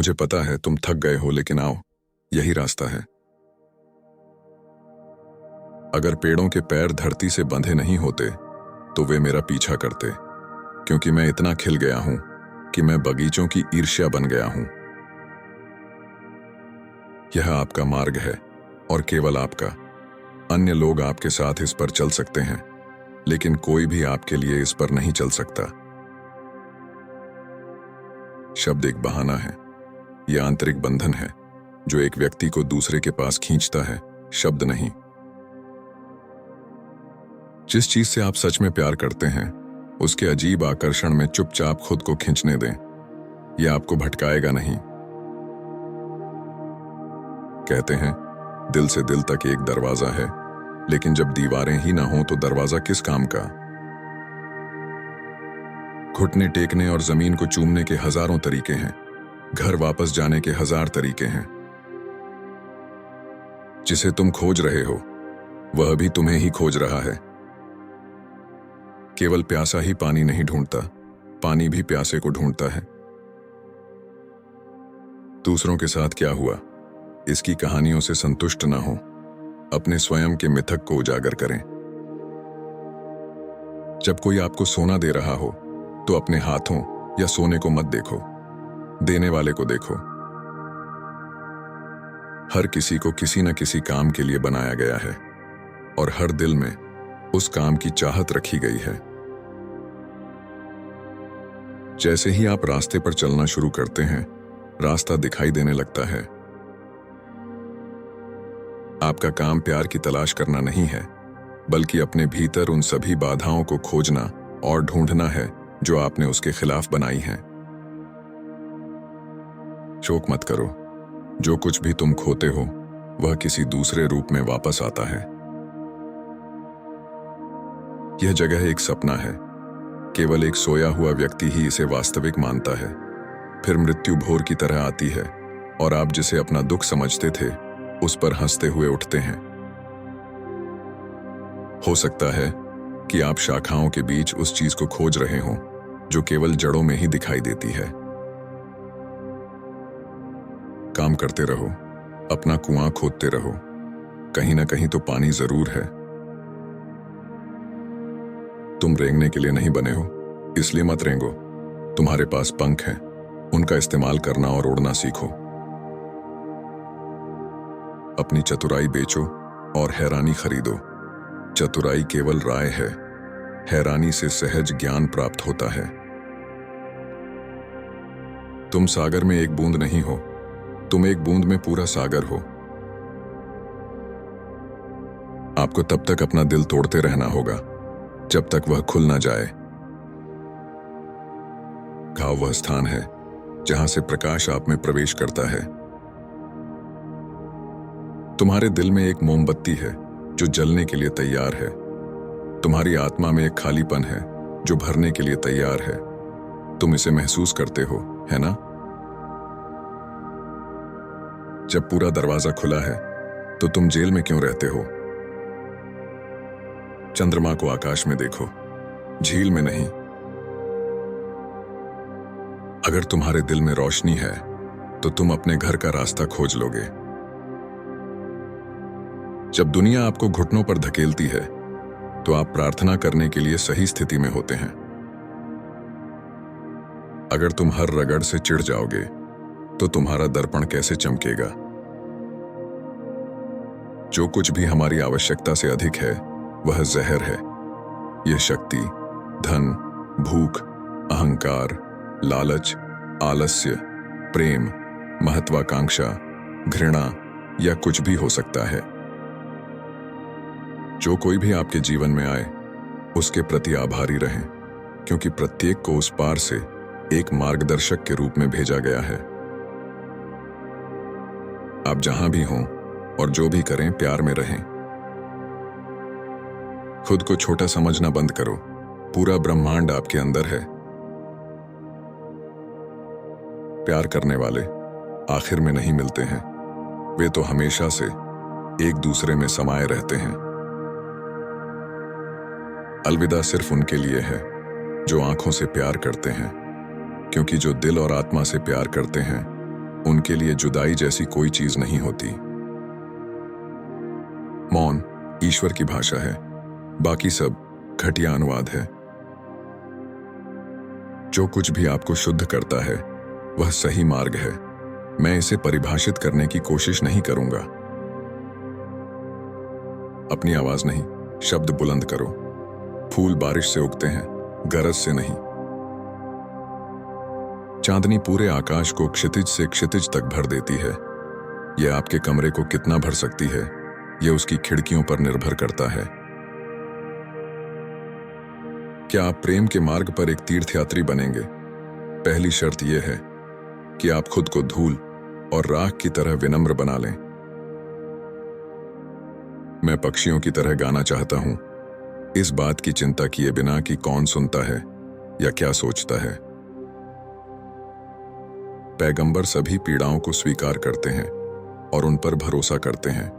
मुझे पता है तुम थक गए हो, लेकिन आओ, यही रास्ता है। अगर पेड़ों के पैर धरती से बंधे नहीं होते तो वे मेरा पीछा करते, क्योंकि मैं इतना खिल गया हूं कि मैं बगीचों की ईर्ष्या बन गया हूं। यह आपका मार्ग है और केवल आपका। अन्य लोग आपके साथ इस पर चल सकते हैं, लेकिन कोई भी आपके लिए इस पर नहीं चल सकता। शब्द एक बहाना है, यह आंतरिक बंधन है जो एक व्यक्ति को दूसरे के पास खींचता है, शब्द नहीं। जिस चीज से आप सच में प्यार करते हैं, उसके अजीब आकर्षण में चुपचाप खुद को खींचने दें। यह आपको भटकाएगा नहीं। कहते हैं दिल से दिल तक एक दरवाजा है, लेकिन जब दीवारें ही ना हो तो दरवाजा किस काम का। घुटने टेकने और जमीन को चूमने के हजारों तरीके हैं, घर वापस जाने के हजार तरीके हैं। जिसे तुम खोज रहे हो वह भी तुम्हें ही खोज रहा है। केवल प्यासा ही पानी नहीं ढूंढता, पानी भी प्यासे को ढूंढता है। दूसरों के साथ क्या हुआ, इसकी कहानियों से संतुष्ट ना हो, अपने स्वयं के मिथक को उजागर करें। जब कोई आपको सोना दे रहा हो तो अपने हाथों या सोने को मत देखो, देने वाले को देखो। हर किसी को किसी न किसी काम के लिए बनाया गया है और हर दिल में उस काम की चाहत रखी गई है। जैसे ही आप रास्ते पर चलना शुरू करते हैं, रास्ता दिखाई देने लगता है। आपका काम प्यार की तलाश करना नहीं है, बल्कि अपने भीतर उन सभी बाधाओं को खोजना और ढूंढना है जो आपने उसके खिलाफ बनाई हैं। शोक मत करो, जो कुछ भी तुम खोते हो वह किसी दूसरे रूप में वापस आता है। यह जगह एक सपना है, केवल एक सोया हुआ व्यक्ति ही इसे वास्तविक मानता है। फिर मृत्यु भोर की तरह आती है और आप जिसे अपना दुख समझते थे उस पर हंसते हुए उठते हैं। हो सकता है कि आप शाखाओं के बीच उस चीज को खोज रहे हों जो केवल जड़ों में ही दिखाई देती है। काम करते रहो, अपना कुआं खोदते रहो, कहीं ना कहीं तो पानी जरूर है। तुम रेंगने के लिए नहीं बने हो, इसलिए मत रेंगो। तुम्हारे पास पंख हैं, उनका इस्तेमाल करना और उड़ना सीखो। अपनी चतुराई बेचो और हैरानी खरीदो। चतुराई केवल राय है, हैरानी से सहज ज्ञान प्राप्त होता है। तुम सागर में एक बूंद नहीं हो, तुम एक बूंद में पूरा सागर हो। आपको तब तक अपना दिल तोड़ते रहना होगा जब तक वह खुल ना जाए। घाव वह स्थान है जहां से प्रकाश आप में प्रवेश करता है। तुम्हारे दिल में एक मोमबत्ती है जो जलने के लिए तैयार है। तुम्हारी आत्मा में एक खालीपन है जो भरने के लिए तैयार है। तुम इसे महसूस करते हो, है ना? जब पूरा दरवाजा खुला है तो तुम जेल में क्यों रहते हो? चंद्रमा को आकाश में देखो, झील में नहीं। अगर तुम्हारे दिल में रोशनी है तो तुम अपने घर का रास्ता खोज लोगे। जब दुनिया आपको घुटनों पर धकेलती है तो आप प्रार्थना करने के लिए सही स्थिति में होते हैं। अगर तुम हर रगड़ से चिढ़ जाओगे तो तुम्हारा दर्पण कैसे चमकेगा? जो कुछ भी हमारी आवश्यकता से अधिक है वह जहर है। यह शक्ति, धन, भूख, अहंकार, लालच, आलस्य, प्रेम, महत्वाकांक्षा, घृणा या कुछ भी हो सकता है। जो कोई भी आपके जीवन में आए उसके प्रति आभारी रहें, क्योंकि प्रत्येक को उस पार से एक मार्गदर्शक के रूप में भेजा गया है। आप जहां भी हों और जो भी करें, प्यार में रहें। खुद को छोटा समझना बंद करो, पूरा ब्रह्मांड आपके अंदर है। प्यार करने वाले आखिर में नहीं मिलते हैं, वे तो हमेशा से एक दूसरे में समाये रहते हैं। अलविदा सिर्फ उनके लिए है जो आंखों से प्यार करते हैं, क्योंकि जो दिल और आत्मा से प्यार करते हैं उनके लिए जुदाई जैसी कोई चीज नहीं होती। मौन ईश्वर की भाषा है, बाकी सब घटिया अनुवाद है। जो कुछ भी आपको शुद्ध करता है वह सही मार्ग है। मैं इसे परिभाषित करने की कोशिश नहीं करूंगा। अपनी आवाज नहीं, शब्द बुलंद करो। फूल बारिश से उगते हैं, गरज से नहीं। चांदनी पूरे आकाश को क्षितिज से क्षितिज तक भर देती है। यह आपके कमरे को कितना भर सकती है, यह उसकी खिड़कियों पर निर्भर करता है। क्या आप प्रेम के मार्ग पर एक तीर्थयात्री बनेंगे? पहली शर्त यह है कि आप खुद को धूल और राख की तरह विनम्र बना लें। मैं पक्षियों की तरह गाना चाहता हूं, इस बात की चिंता किए बिना कि कौन सुनता है या क्या सोचता है। पैगंबर सभी पीड़ाओं को स्वीकार करते हैं और उन पर भरोसा करते हैं,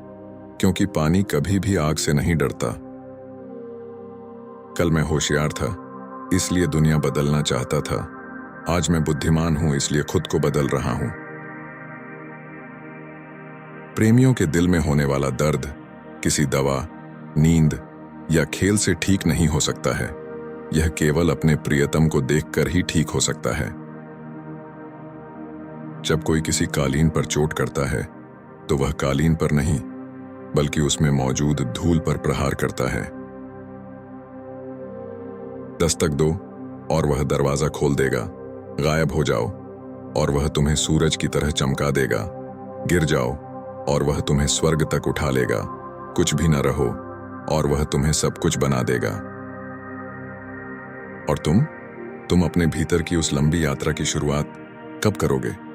क्योंकि पानी कभी भी आग से नहीं डरता। कल मैं होशियार था, इसलिए दुनिया बदलना चाहता था। आज मैं बुद्धिमान हूं, इसलिए खुद को बदल रहा हूं। प्रेमियों के दिल में होने वाला दर्द किसी दवा, नींद या खेल से ठीक नहीं हो सकता है। यह केवल अपने प्रियतम को देखकर ही ठीक हो सकता है। जब कोई किसी कालीन पर चोट करता है तो वह कालीन पर नहीं, बल्कि उसमें मौजूद धूल पर प्रहार करता है। दस्तक दो और वह दरवाजा खोल देगा। गायब हो जाओ और वह तुम्हें सूरज की तरह चमका देगा। गिर जाओ और वह तुम्हें स्वर्ग तक उठा लेगा। कुछ भी न रहो और वह तुम्हें सब कुछ बना देगा। और तुम अपने भीतर की उस लंबी यात्रा की शुरुआत कब करोगे?